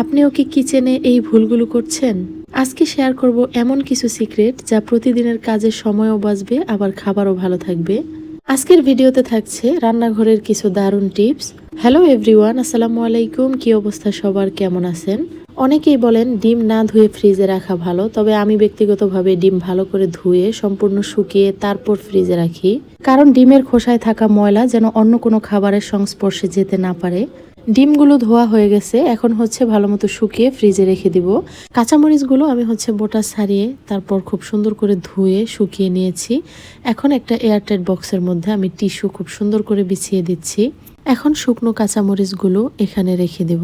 আপনিও কি কিচেনে এই ভুলগুলো করছেন? আজকে শেয়ার করব এমন কিছু সিক্রেট যা প্রতিদিনের কাজের সময়ও বাঁচবে আবার খাবারও ভালো থাকবে। আজকের ভিডিওতে থাকছে রান্নাঘরের কিছু দারুণ টিপস। হ্যালো এভরিওয়ান, আসসালামু আলাইকুম। কি অবস্থা সবার, কেমন আছেন? অনেকেই বলেন ডিম না ধুয়ে ফ্রিজে রাখা ভালো, তবে আমি ব্যক্তিগতভাবে ডিম ভালো করে ধুয়ে সম্পূর্ণ শুকিয়ে তারপর ফ্রিজে রাখি। কারণ ডিমের খোসায় থাকা ময়লা যেন অন্য কোনো খাবারের সংস্পর্শে যেতে না পারে। ডিমগুলো ধোয়া হয়ে গেছে, এখন হচ্ছে ভালো মতো শুকিয়ে ফ্রিজে রেখে দিব। কাঁচামরিচগুলো আমি হচ্ছে বোটা ছাড়িয়ে তারপর খুব সুন্দর করে ধুয়ে শুকিয়ে নিয়েছি। এখন একটা এয়ারটাইট বক্সের মধ্যে আমি টিস্যু খুব সুন্দর করে বিছিয়ে দিচ্ছি। এখন শুকনো কাঁচামরিচগুলো এখানে রেখে দেব।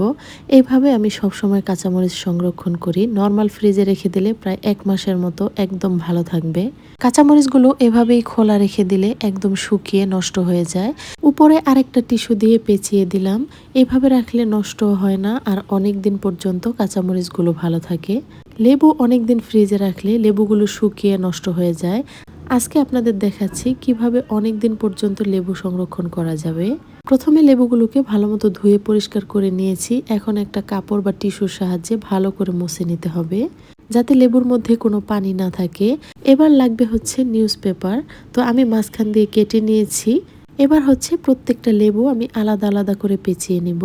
এইভাবে আমি সবসময় কাঁচামরিচ সংরক্ষণ করি। নর্মাল ফ্রিজে রেখে দিলে প্রায় 1 মাসের মতো একদম ভালো থাকবে। কাঁচামরিচগুলো এভাবেই খোলা রেখে দিলে একদম শুকিয়ে নষ্ট হয়ে যায়। উপরে আরেকটা টিস্যু দিয়ে পেঁচিয়ে দিলাম। এভাবে রাখলে নষ্ট হয় না আর অনেক দিন পর্যন্ত কাঁচামরিচগুলো ভালো থাকে। লেবু অনেক দিন ফ্রিজে রাখলে লেবুগুলো শুকিয়ে নষ্ট হয়ে যায়। আজকে আপনাদের দেখাচ্ছি কিভাবে অনেক দিন পর্যন্ত লেবু সংরক্ষণ করা যাবে। প্রথমে লেবুগুলোকে ভালো মতো ধুয়ে পরিষ্কার করে নিয়েছি। এখন একটা কাপড় বা টিস্যুর সাহায্যে ভালো করে মুছে নিতে হবে, যাতে লেবুর মধ্যে কোনো পানি না থাকে। এবার লাগবে হচ্ছে নিউজ পেপার। তো আমি মাঝখান দিয়ে কেটে নিয়েছি। এবার হচ্ছে প্রত্যেকটা লেবু আমি আলাদা আলাদা করে পেঁচিয়ে নিব।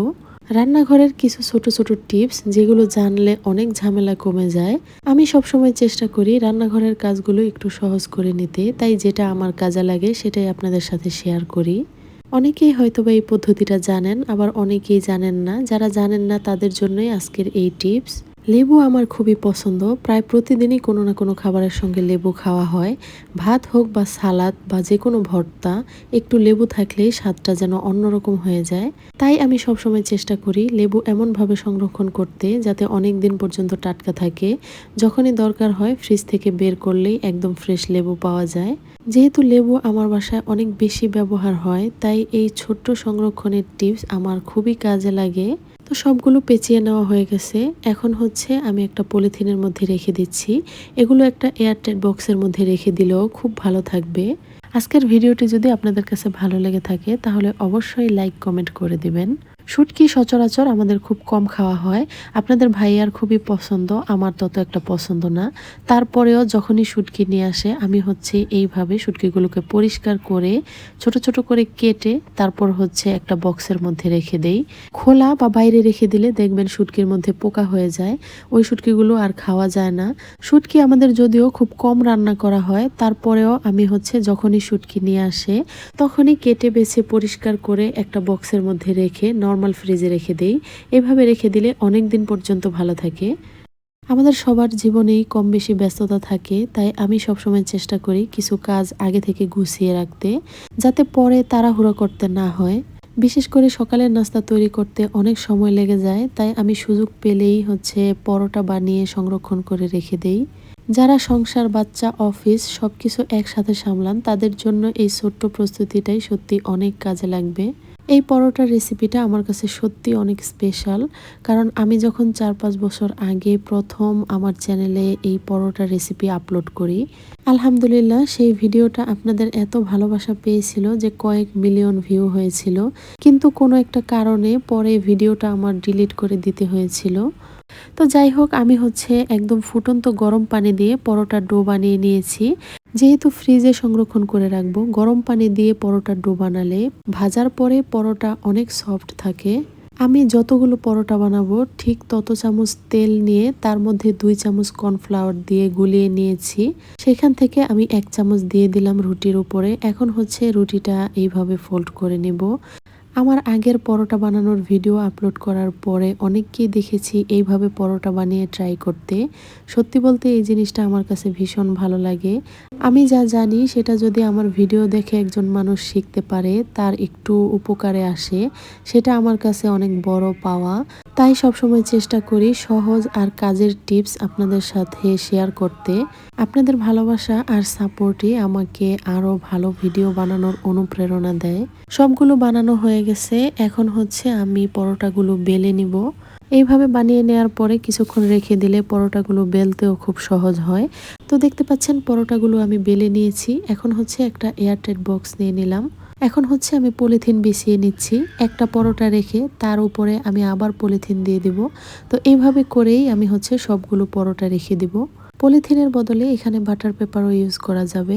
রান্নাঘরের কিছু ছোট ছোট টিপস যেগুলো জানলে অনেক ঝামেলা কমে যায়। আমি সবসময় চেষ্টা করি রান্নাঘরের কাজগুলো একটু সহজ করে নিতে, তাই যেটা আমার কাজে লাগে সেটাই আপনাদের সাথে শেয়ার করি। অনেকেই হয়তোবা এই পদ্ধতিটা জানেন, আবার অনেকেই জানেন না। যারা জানেন না তাদের জন্যই আজকের এই টিপস। লেবু আমার খুবই পছন্দ, প্রায় প্রতিদিনই কোনো না কোনো খাবারের সঙ্গে লেবু খাওয়া হয়। ভাত হোক বা সালাদ বা যে কোনো ভর্তা, একটু লেবু থাকলেই স্বাদটা যেন অন্যরকম হয়ে যায়। তাই আমি সবসময় চেষ্টা করি লেবু এমনভাবে সংরক্ষণ করতে যাতে অনেক দিন পর্যন্ত টাটকা থাকে। যখনই দরকার হয় ফ্রিজ থেকে বের করলেই একদম ফ্রেশ লেবু পাওয়া যায়। যেহেতু লেবু আমার বাসায় অনেক বেশি ব্যবহার হয়, তাই এই ছোট্ট সংরক্ষণের টিপস আমার খুবই কাজে লাগে। তো সবগুলো পেঁচিয়ে নেওয়া হয়ে গেছে। এখন হচ্ছে আমি একটা পলিথিনের মধ্যে রেখে দিচ্ছি। এগুলো একটা এয়ারটাইট বক্সের মধ্যে রেখে দিলেও খুব ভালো থাকবে। আজকের ভিডিওটি যদি আপনাদের কাছে ভালো লেগে থাকে তাহলে অবশ্যই লাইক কমেন্ট করে দিবেন। শুটকি সচরাচর আমাদের খুব কম খাওয়া হয়। আপনাদের ভাইয়ার খুবই পছন্দ, আমার তত একটা পছন্দ না। তারপরেও যখনই শুটকি নিয়ে আসে আমি হচ্ছে এইভাবে শুটকিগুলোকে পরিষ্কার করে ছোট ছোট করে কেটে তারপর হচ্ছে একটা বক্সের মধ্যে রেখে দেই। খোলা বা বাইরে রেখে দিলে দেখবেন শুটকির মধ্যে পোকা হয়ে যায়, ওই শুটকিগুলো আর খাওয়া যায় না। শুটকি আমাদের যদিও খুব কম রান্না করা হয়, তারপরেও আমি হচ্ছে যখনই শুটকি নিয়ে আসে তখনই কেটে বেছে পরিষ্কার করে একটা বক্সের মধ্যে রেখে নর্মাল ফ্রিজে রেখে দেই। এভাবে রেখে দিলে অনেক দিন পর্যন্ত ভালো থাকে। আমাদের সবার জীবনেই কম বেশি ব্যস্ততা থাকে, তাই আমি সবসময় চেষ্টা করি কিছু কাজ আগে থেকে গুছিয়ে রাখতে, যাতে পরে তাড়াহুড়ো করতে না হয়। বিশেষ করে সকালের নাস্তা তৈরি করতে অনেক সময় লেগে যায়, তাই আমি সুযোগ পেলেই হচ্ছে পরোটা বানিয়ে সংরক্ষণ করে রেখে দেই। যারা সংসার, বাচ্চা, অফিস সবকিছু একসাথে সামলান তাদের জন্য এই ছোট্ট প্রস্তুতিটাই সত্যি অনেক কাজে লাগবে। এই পরোটার রেসিপিটা আমার কাছে সত্যি অনেক স্পেশাল, কারণ আমি যখন 4-5 বছর আগে প্রথম আমার চ্যানেলে এই পরোটার রেসিপি আপলোড করি, আলহামদুলিল্লাহ সেই ভিডিওটা আপনাদের এত ভালোবাসা পেয়েছিল যে কয়েক মিলিয়ন ভিউ হয়েছিল। কিন্তু কোনো একটা কারণে পরে ভিডিওটা আমার ডিলিট করে দিতে হয়েছিল। তো যাই হোক, আমি হচ্ছে একদম ফুটন্ত গরম পানি দিয়ে পরোটার ডো বানিয়ে নিয়েছি। যেহেতু ফ্রিজে সংরক্ষণ করে রাখবো, গরম পানি দিয়ে পরোটার ডো বানালে ভাজার পরে পরোটা অনেক সফট থাকে। আমি যতগুলো পরোটা বানাবো ঠিক তত চামচ তেল নিয়ে তার মধ্যে 2 চামচ কর্নফ্লাওয়ার দিয়ে গুলিয়ে নিয়েছি। সেখান থেকে আমি 1 চামচ দিয়ে দিলাম রুটির উপরে। এখন হচ্ছে রুটিটা এইভাবে ফোল্ড করে নেব। আমার আগের পরোটা বানানোর ভিডিও আপলোড করার পরে অনেককেই দেখেছি এইভাবে পরোটা বানিয়ে ট্রাই করতে। সত্যি বলতে এই জিনিসটা আমার কাছে ভীষণ ভালো লাগে। আমি যা জানি সেটা যদি আমার ভিডিও দেখে একজন মানুষ শিখতে পারে, তার একটু উপকারে আসে, সেটা আমার কাছে অনেক বড় পাওয়া। তাই সবসময় চেষ্টা করি সহজ আর কাজের টিপস আপনাদের সাথে শেয়ার করতে। আপনাদের ভালোবাসা আর সাপোর্টই আমাকে আরো ভালো ভিডিও বানানোর অনুপ্রেরণা দেয়। সবগুলো বানানো হয়ে গেছে, এখন হচ্ছে আমি পরোটাগুলো বেলে নিব। এইভাবে বানিয়ে নেওয়ার পরে কিছুক্ষণ রেখে দিলে পরোটাগুলো বেলতেও খুব সহজ হয়। তো দেখতে পাচ্ছেন পরোটাগুলো আমি বেলে নিয়েছি। এখন হচ্ছে একটা এয়ারটাইট বক্স নিয়ে নিলাম। এখন হচ্ছে আমি পলিথিন বিছিয়ে নিচ্ছি, একটা পরোটা রেখে তার উপরে আমি আবার পলিথিন দিয়ে দিব। তো এইভাবে করেই আমি হচ্ছে সবগুলো পরোটা রেখে দিব। পলিথিনের বদলে এখানে বাটার পেপারও ইউজ করা যাবে।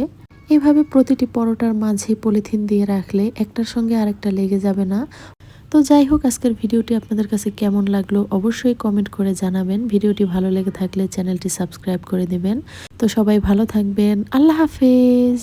এভাবে প্রতিটি পরোটার মাঝে পলিথিন দিয়ে রাখলে একটার সঙ্গে আরেকটা লেগে যাবে না। তো যাই হোক, আজকের ভিডিওটি আপনাদের কাছে কেমন লাগলো অবশ্যই কমেন্ট করে জানাবেন। ভিডিওটি ভালো লেগে থাকলে চ্যানেলটি সাবস্ক্রাইব করে দেবেন। তো সবাই ভালো থাকবেন। আল্লাহ হাফেজ।